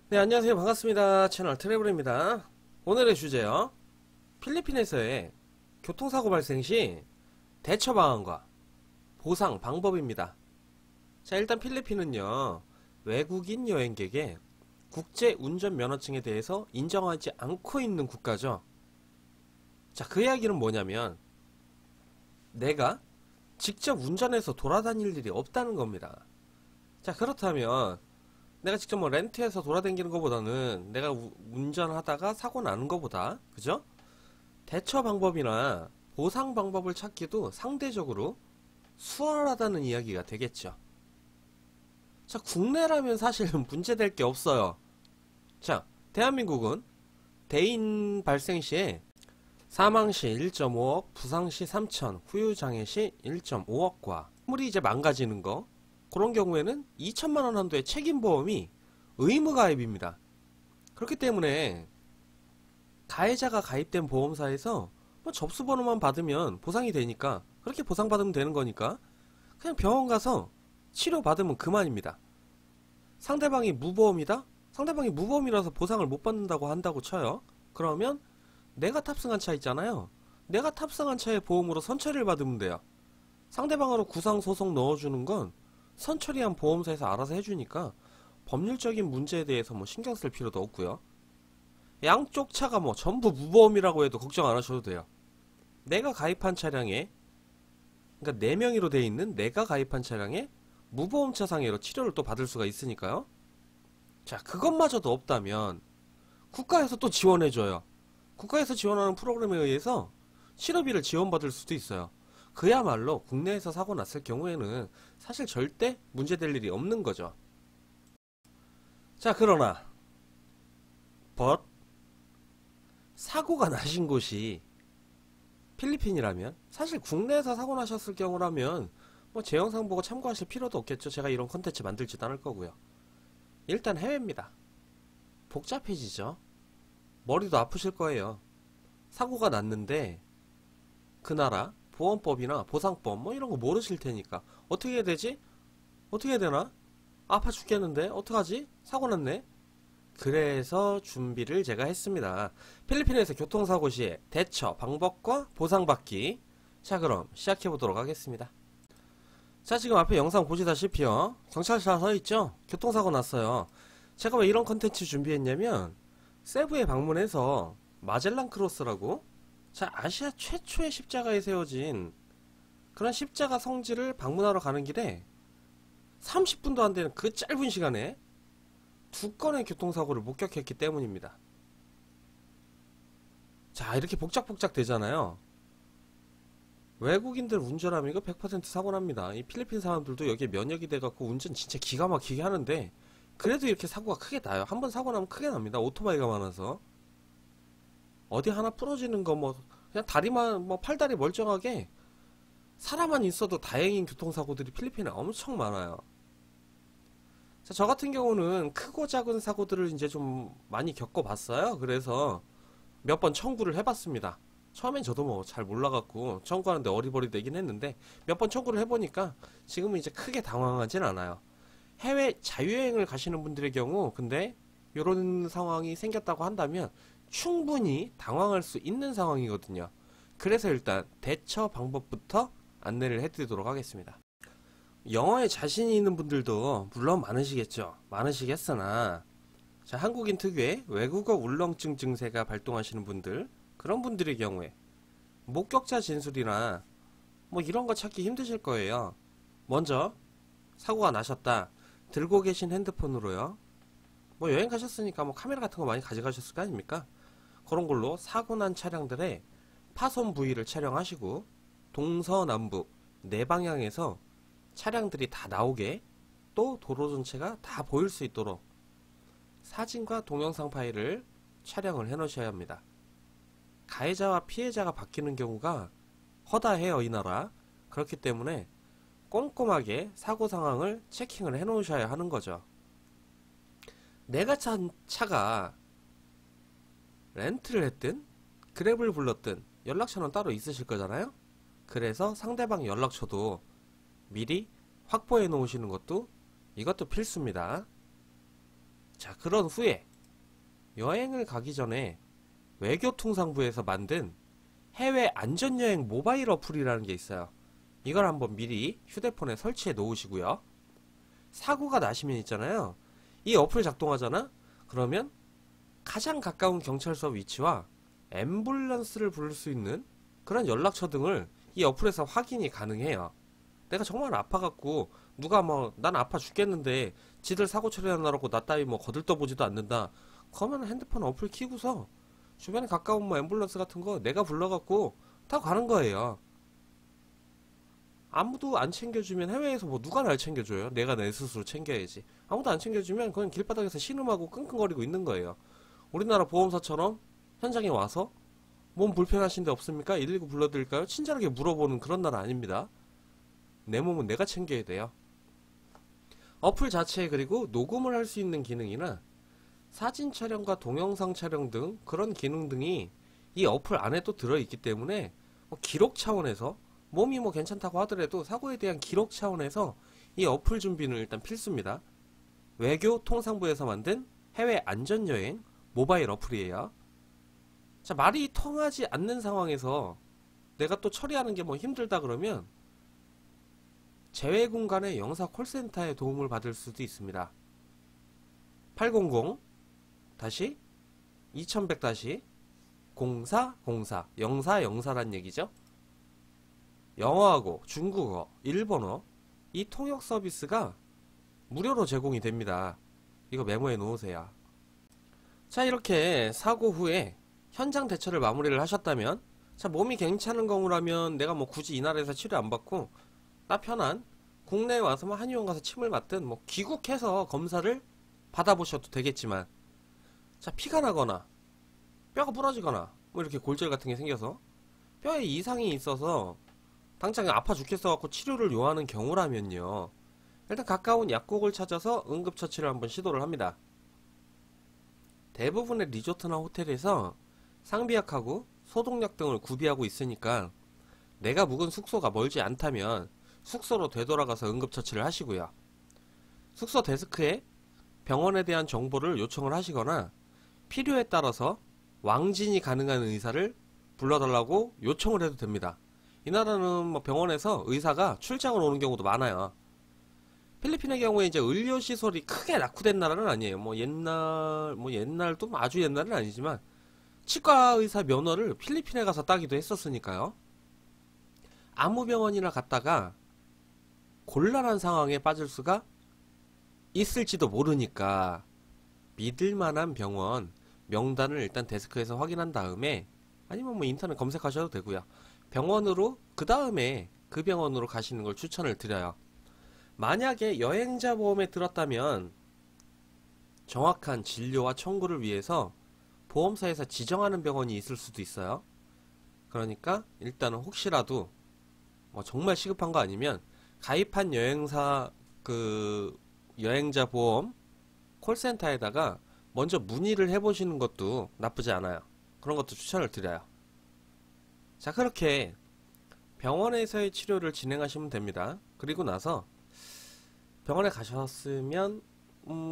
네, 안녕하세요. 반갑습니다. 채널 트래블입니다. 오늘의 주제요, 필리핀에서의 교통사고 발생 시 대처 방안과 보상 방법입니다. 자, 일단 필리핀은요, 외국인 여행객의 국제 운전 면허증에 대해서 인정하지 않고 있는 국가죠. 자, 그 이야기는 뭐냐면 내가 직접 운전해서 돌아다닐 일이 없다는 겁니다. 자, 그렇다면 내가 직접 뭐 렌트해서 돌아다니는 것보다는 내가 운전하다가 사고 나는 것보다, 그죠? 대처 방법이나 보상 방법을 찾기도 상대적으로 수월하다는 이야기가 되겠죠. 자, 국내라면 사실 문제될 게 없어요. 자, 대한민국은 대인 발생 시에 사망 시 1.5억, 부상 시 3천, 후유장애 시 1.5억과 물이 이제 망가지는 거, 그런 경우에는 2천만원 한도의 책임보험이 의무가입입니다. 그렇기 때문에 가해자가 가입된 보험사에서 뭐 접수번호만 받으면 보상이 되니까, 그렇게 보상받으면 되는 거니까 그냥 병원 가서 치료받으면 그만입니다. 상대방이 무보험이다? 상대방이 무보험이라서 보상을 못 받는다고 한다고 쳐요. 그러면 내가 탑승한 차 있잖아요, 내가 탑승한 차의 보험으로 선처리를 받으면 돼요. 상대방으로 구상소송 넣어주는 건 선처리한 보험사에서 알아서 해주니까 법률적인 문제에 대해서 뭐 신경 쓸 필요도 없고요. 양쪽 차가 뭐 전부 무보험이라고 해도 걱정 안 하셔도 돼요. 내가 가입한 차량에, 그러니까 4명이로 되어 있는 내가 가입한 차량에 무보험차 상해로 치료를 또 받을 수가 있으니까요. 자, 그것마저도 없다면 국가에서 또 지원해줘요. 국가에서 지원하는 프로그램에 의해서 치료비를 지원받을 수도 있어요. 그야말로 국내에서 사고 났을 경우에는 사실 절대 문제될 일이 없는 거죠. 자, 그러나 사고가 나신 곳이 필리핀이라면, 사실 국내에서 사고 나셨을 경우라면 뭐 제 영상 보고 참고하실 필요도 없겠죠. 제가 이런 컨텐츠 만들지도 않을 거고요. 일단 해외입니다. 복잡해지죠. 머리도 아프실 거예요. 사고가 났는데 그 나라 보험법이나 보상법 뭐 이런 거 모르실 테니까 어떻게 해야 되지? 어떻게 해야 되나? 아파 죽겠는데? 어떡하지? 사고 났네? 그래서 준비를 제가 했습니다. 필리핀에서 교통사고 시에 대처 방법과 보상받기. 자, 그럼 시작해 보도록 하겠습니다. 자, 지금 앞에 영상 보시다시피요, 경찰차 서있죠? 교통사고 났어요. 제가 왜 이런 컨텐츠 준비했냐면, 세부에 방문해서 마젤란 크로스라고, 자, 아시아 최초의 십자가에 세워진 그런 십자가 성지를 방문하러 가는 길에 30분도 안 되는 그 짧은 시간에 2건의 교통사고를 목격했기 때문입니다. 자, 이렇게 복작복작 되잖아요. 외국인들 운전하면 이거 100% 사고 납니다. 이 필리핀 사람들도 여기에 면역이 돼갖고 운전 진짜 기가 막히게 하는데, 그래도 이렇게 사고가 크게 나요. 한번 사고 나면 크게 납니다. 오토바이가 많아서. 어디 하나 부러지는 거 뭐 그냥 다리만, 뭐 팔다리 멀쩡하게 사람만 있어도 다행인 교통사고들이 필리핀에 엄청 많아요. 자, 저 같은 경우는 크고 작은 사고들을 이제 좀 많이 겪어봤어요. 그래서 몇 번 청구를 해봤습니다. 처음엔 저도 뭐 잘 몰라갖고 청구하는데 어리버리되긴 했는데, 몇 번 청구를 해보니까 지금은 이제 크게 당황하진 않아요. 해외 자유여행을 가시는 분들의 경우 근데 이런 상황이 생겼다고 한다면 충분히 당황할 수 있는 상황이거든요. 그래서 일단 대처 방법부터 안내를 해드리도록 하겠습니다. 영어에 자신이 있는 분들도 물론 많으시겠죠. 많으시겠으나 자, 한국인 특유의 외국어 울렁증 증세가 발동하시는 분들, 그런 분들의 경우에 목격자 진술이나 뭐 이런 거 찾기 힘드실 거예요. 먼저 사고가 나셨다. 들고 계신 핸드폰으로요. 뭐 여행 가셨으니까 뭐 카메라 같은 거 많이 가져가셨을 거 아닙니까? 그런 걸로 사고 난 차량들의 파손 부위를 촬영하시고 동서남북 네 방향에서 차량들이 다 나오게, 또 도로 전체가 다 보일 수 있도록 사진과 동영상 파일을 촬영을 해 놓으셔야 합니다. 가해자와 피해자가 바뀌는 경우가 허다해요, 이 나라. 그렇기 때문에 꼼꼼하게 사고 상황을 체킹을 해 놓으셔야 하는 거죠. 내가 찬 차가 렌트를 했든 그랩을 불렀든 연락처는 따로 있으실 거잖아요. 그래서 상대방 연락처도 미리 확보해 놓으시는 것도, 이것도 필수입니다. 자, 그런 후에 여행을 가기 전에 외교통상부에서 만든 해외 안전여행 모바일 어플이라는 게 있어요. 이걸 한번 미리 휴대폰에 설치해 놓으시고요. 사고가 나시면 있잖아요. 이 어플 작동하잖아? 그러면 가장 가까운 경찰서 위치와 앰뷸런스를 부를 수 있는 그런 연락처 등을 이 어플에서 확인이 가능해요. 내가 정말 아파갖고 누가 뭐 난 아파 죽겠는데 지들 사고 처리하느라고 나 따위 뭐 거들떠보지도 않는다. 그러면 핸드폰 어플 키고서 주변에 가까운 뭐 앰뷸런스 같은 거 내가 불러갖고 타고 가는 거예요. 아무도 안 챙겨주면, 해외에서 뭐 누가 날 챙겨줘요? 내가 내 스스로 챙겨야지. 아무도 안 챙겨주면 그냥 길바닥에서 신음하고 끙끙거리고 있는 거예요. 우리나라 보험사처럼 현장에 와서 몸 불편하신 데 없습니까? 119 불러드릴까요? 친절하게 물어보는 그런 나라 아닙니다. 내 몸은 내가 챙겨야 돼요. 어플 자체에 그리고 녹음을 할 수 있는 기능이나 사진 촬영과 동영상 촬영 등 그런 기능 등이 이 어플 안에 또 들어있기 때문에 뭐 기록 차원에서 몸이 뭐 괜찮다고 하더라도 사고에 대한 기록 차원에서 이 어플 준비는 일단 필수입니다. 외교통상부에서 만든 해외 안전여행 모바일 어플이에요. 자, 말이 통하지 않는 상황에서 내가 또 처리하는 게 뭐 힘들다 그러면 재외공간의 영사 콜센터의 도움을 받을 수도 있습니다. 800-2100-0404 영사란 얘기죠. 영어하고 중국어, 일본어 이 통역 서비스가 무료로 제공이 됩니다. 이거 메모해 놓으세요. 자, 이렇게 사고 후에 현장 대처를 마무리를 하셨다면, 자, 몸이 괜찮은 경우라면 내가 뭐 굳이 이 나라에서 치료 안 받고 나 편한 국내에 와서 뭐 한의원 가서 침을 맞든 뭐 귀국해서 검사를 받아보셔도 되겠지만, 자, 피가 나거나 뼈가 부러지거나 뭐 이렇게 골절 같은 게 생겨서 뼈에 이상이 있어서 당장 아파 죽겠어 갖고 치료를 요하는 경우라면요, 일단 가까운 약국을 찾아서 응급처치를 한번 시도를 합니다. 대부분의 리조트나 호텔에서 상비약하고 소독약 등을 구비하고 있으니까 내가 묵은 숙소가 멀지 않다면 숙소로 되돌아가서 응급처치를 하시고요. 숙소 데스크에 병원에 대한 정보를 요청을 하시거나 필요에 따라서 왕진이 가능한 의사를 불러달라고 요청을 해도 됩니다. 이 나라는 뭐 병원에서 의사가 출장을 오는 경우도 많아요. 필리핀의 경우에 이제 의료시설이 크게 낙후된 나라는 아니에요. 뭐 옛날도 아주 옛날은 아니지만 치과 의사 면허를 필리핀에 가서 따기도 했었으니까요. 아무 병원이나 갔다가 곤란한 상황에 빠질 수가 있을지도 모르니까 믿을만한 병원 명단을 일단 데스크에서 확인한 다음에, 아니면 뭐 인터넷 검색하셔도 되고요. 병원으로 그 다음에 그 병원으로 가시는 걸 추천을 드려요. 만약에 여행자 보험에 들었다면 정확한 진료와 청구를 위해서 보험사에서 지정하는 병원이 있을 수도 있어요. 그러니까 일단은 혹시라도 뭐 정말 시급한 거 아니면 가입한 여행사 여행자 보험 콜센터에다가 먼저 문의를 해보시는 것도 나쁘지 않아요. 그런 것도 추천을 드려요. 자, 그렇게 병원에서의 치료를 진행하시면 됩니다. 그리고 나서 병원에 가셨으면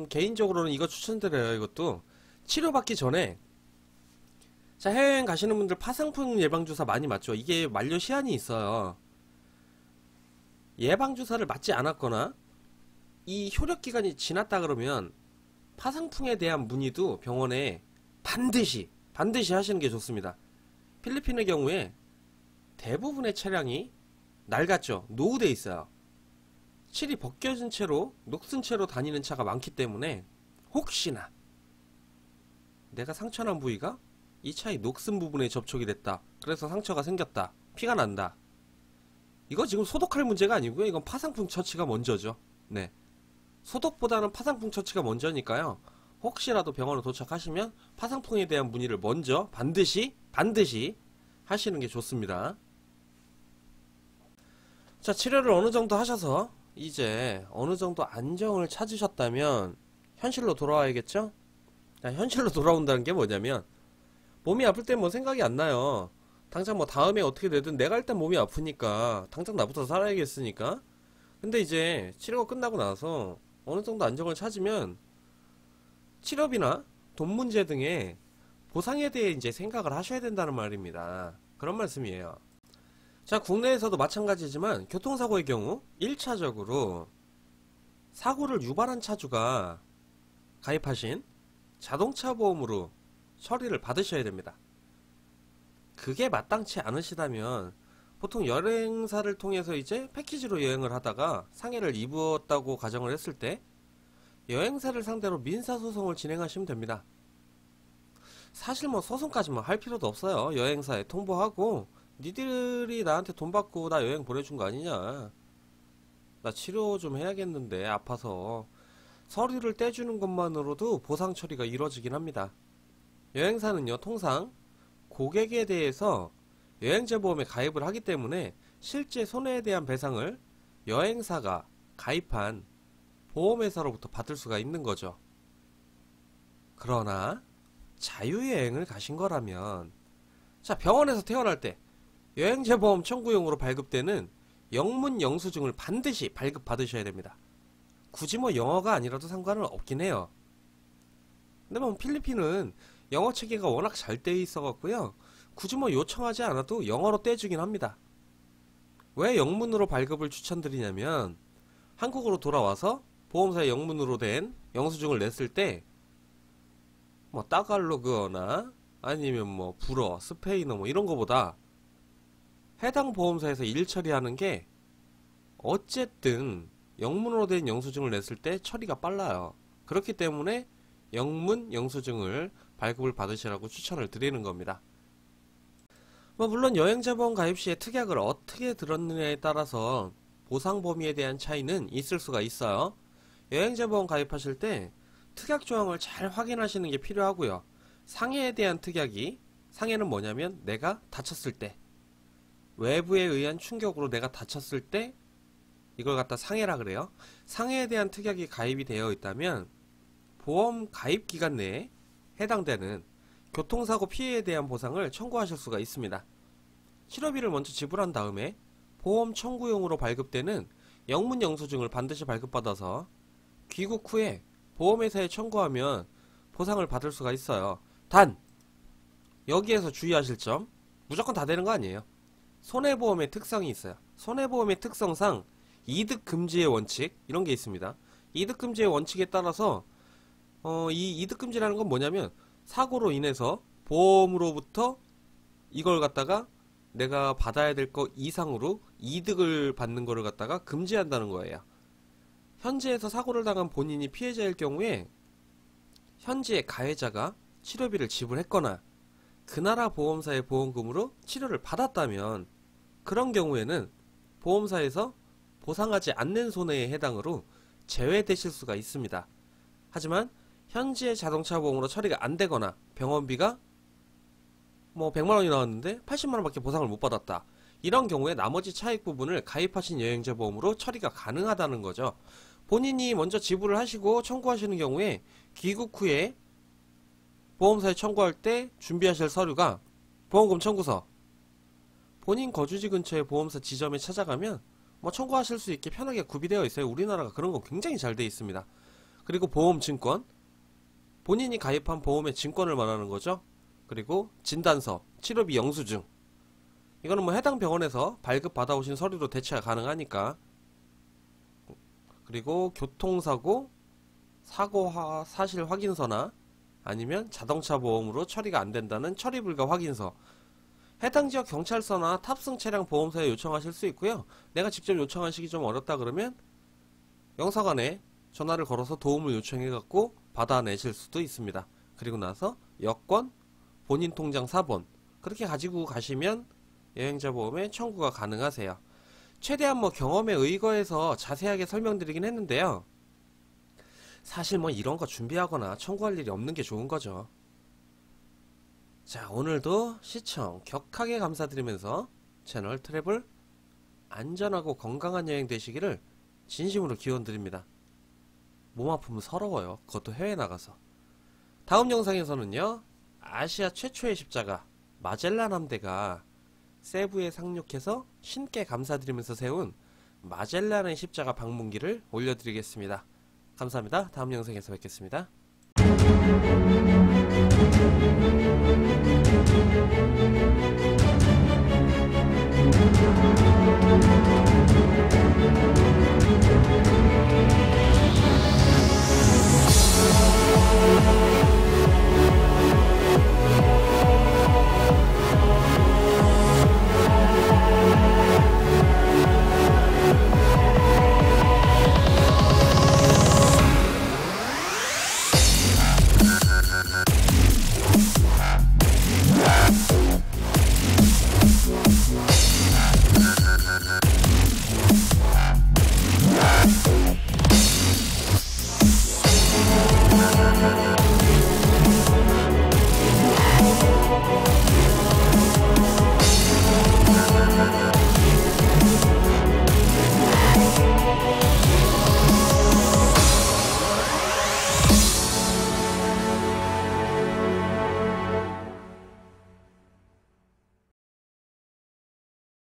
개인적으로는 이거 추천드려요. 이것도 치료받기 전에, 자, 해외여행 가시는 분들 파상풍 예방주사 많이 맞죠? 이게 만료 시한이 있어요. 예방주사를 맞지 않았거나 이 효력기간이 지났다 그러면 파상풍에 대한 문의도 병원에 반드시 하시는 게 좋습니다. 필리핀의 경우에 대부분의 차량이 낡았죠. 노후돼 있어요. 칠이 벗겨진 채로 녹슨 채로 다니는 차가 많기 때문에 혹시나 내가 상처난 부위가 이 차의 녹슨 부분에 접촉이 됐다. 그래서 상처가 생겼다. 피가 난다. 이거 지금 소독할 문제가 아니고요. 이건 파상풍 처치가 먼저죠. 네. 소독보다는 파상풍 처치가 먼저니까요. 혹시라도 병원에 도착하시면 파상풍에 대한 문의를 먼저 반드시 하시는 게 좋습니다. 자, 치료를 어느 정도 하셔서 이제 어느 정도 안정을 찾으셨다면 현실로 돌아와야겠죠? 현실로 돌아온다는 게 뭐냐면 몸이 아플 땐 뭐 생각이 안 나요. 당장 뭐 다음에 어떻게 되든 내가 일단 몸이 아프니까 당장 나부터 살아야겠으니까. 근데 이제 치료가 끝나고 나서 어느 정도 안정을 찾으면 치료비나 돈 문제 등의 보상에 대해 이제 생각을 하셔야 된다는 말입니다. 그런 말씀이에요. 자, 국내에서도 마찬가지지만 교통사고의 경우 1차적으로 사고를 유발한 차주가 가입하신 자동차 보험으로 처리를 받으셔야 됩니다. 그게 마땅치 않으시다면 보통 여행사를 통해서 이제 패키지로 여행을 하다가 상해를 입었다고 가정을 했을 때 여행사를 상대로 민사소송을 진행하시면 됩니다. 사실 뭐 소송까지만 할 필요도 없어요. 여행사에 통보하고 니들이 나한테 돈 받고 나 여행 보내준 거 아니냐, 나 치료 좀 해야겠는데 아파서, 서류를 떼주는 것만으로도 보상 처리가 이루어지긴 합니다. 여행사는요 통상 고객에 대해서 여행자 보험에 가입을 하기 때문에 실제 손해에 대한 배상을 여행사가 가입한 보험회사로부터 받을 수가 있는 거죠. 그러나 자유여행을 가신 거라면, 자, 병원에서 태어날 때 여행자 보험 청구용으로 발급되는 영문 영수증을 반드시 발급 받으셔야 됩니다. 굳이 뭐 영어가 아니라도 상관은 없긴 해요. 근데 뭐 필리핀은 영어 체계가 워낙 잘 돼 있어 갖고요, 굳이 뭐 요청하지 않아도 영어로 떼주긴 합니다. 왜 영문으로 발급을 추천드리냐면, 한국으로 돌아와서 보험사에 영문으로 된 영수증을 냈을 때 뭐 따갈로그어나 아니면 뭐 불어, 스페인어 뭐 이런 거보다 해당 보험사에서 일 처리하는 게 어쨌든 영문으로 된 영수증을 냈을 때 처리가 빨라요. 그렇기 때문에 영문 영수증을 발급을 받으시라고 추천을 드리는 겁니다. 뭐 물론 여행자 보험 가입 시에 특약을 어떻게 들었느냐에 따라서 보상 범위에 대한 차이는 있을 수가 있어요. 여행자 보험 가입하실 때 특약 조항을 잘 확인하시는 게 필요하고요. 상해에 대한 특약이, 상해는 뭐냐면 내가 다쳤을 때, 외부에 의한 충격으로 내가 다쳤을 때 이걸 갖다 상해라 그래요. 상해에 대한 특약이 가입이 되어 있다면 보험 가입 기간 내에 해당되는 교통사고 피해에 대한 보상을 청구하실 수가 있습니다. 치료비를 먼저 지불한 다음에 보험 청구용으로 발급되는 영문 영수증을 반드시 발급받아서 귀국 후에 보험회사에 청구하면 보상을 받을 수가 있어요. 단 여기에서 주의하실 점, 무조건 다 되는 거 아니에요. 손해보험의 특성이 있어요. 손해보험의 특성상 이득금지의 원칙, 이런 게 있습니다. 이득금지의 원칙에 따라서 이 이득금지라는 건 뭐냐면, 사고로 인해서 보험으로부터 이걸 갖다가 내가 받아야 될 거 이상으로 이득을 받는 거를 갖다가 금지한다는 거예요. 현지에서 사고를 당한 본인이 피해자일 경우에 현지의 가해자가 치료비를 지불했거나 그 나라 보험사의 보험금으로 치료를 받았다면, 그런 경우에는 보험사에서 보상하지 않는 손해에 해당으로 제외되실 수가 있습니다. 하지만 현지의 자동차 보험으로 처리가 안 되거나 병원비가 뭐 100만원이 나왔는데 80만원밖에 보상을 못 받았다, 이런 경우에 나머지 차익 부분을 가입하신 여행자 보험으로 처리가 가능하다는 거죠. 본인이 먼저 지불을 하시고 청구하시는 경우에 귀국 후에 보험사에 청구할 때 준비하실 서류가 보험금 청구서, 본인 거주지 근처의 보험사 지점에 찾아가면 뭐 청구하실 수 있게 편하게 구비되어 있어요. 우리나라가 그런 거 굉장히 잘 되어 있습니다. 그리고 보험 증권, 본인이 가입한 보험의 증권을 말하는 거죠. 그리고 진단서, 치료비 영수증, 이거는 뭐 해당 병원에서 발급 받아오신 서류로 대체가 가능하니까. 그리고 교통사고 사고 사실 확인서나 아니면 자동차 보험으로 처리가 안 된다는 처리 불가 확인서, 해당 지역 경찰서나 탑승 차량 보험사에 요청하실 수 있고요. 내가 직접 요청하시기 좀 어렵다 그러면 영사관에 전화를 걸어서 도움을 요청해 갖고 받아내실 수도 있습니다. 그리고 나서 여권, 본인 통장 사본 그렇게 가지고 가시면 여행자 보험에 청구가 가능하세요. 최대한 경험에 의거해서 자세하게 설명드리긴 했는데요. 사실 이런 거 준비하거나 청구할 일이 없는 게 좋은 거죠. 자, 오늘도 시청 격하게 감사드리면서 채널 트래블 안전하고 건강한 여행 되시기를 진심으로 기원드립니다. 몸 아프면 서러워요. 그것도 해외 나가서. 다음 영상에서는요, 아시아 최초의 십자가 마젤란 함대가 세부에 상륙해서 신께 감사드리면서 세운 마젤란의 십자가 방문기를 올려드리겠습니다. 감사합니다. 다음 영상에서 뵙겠습니다.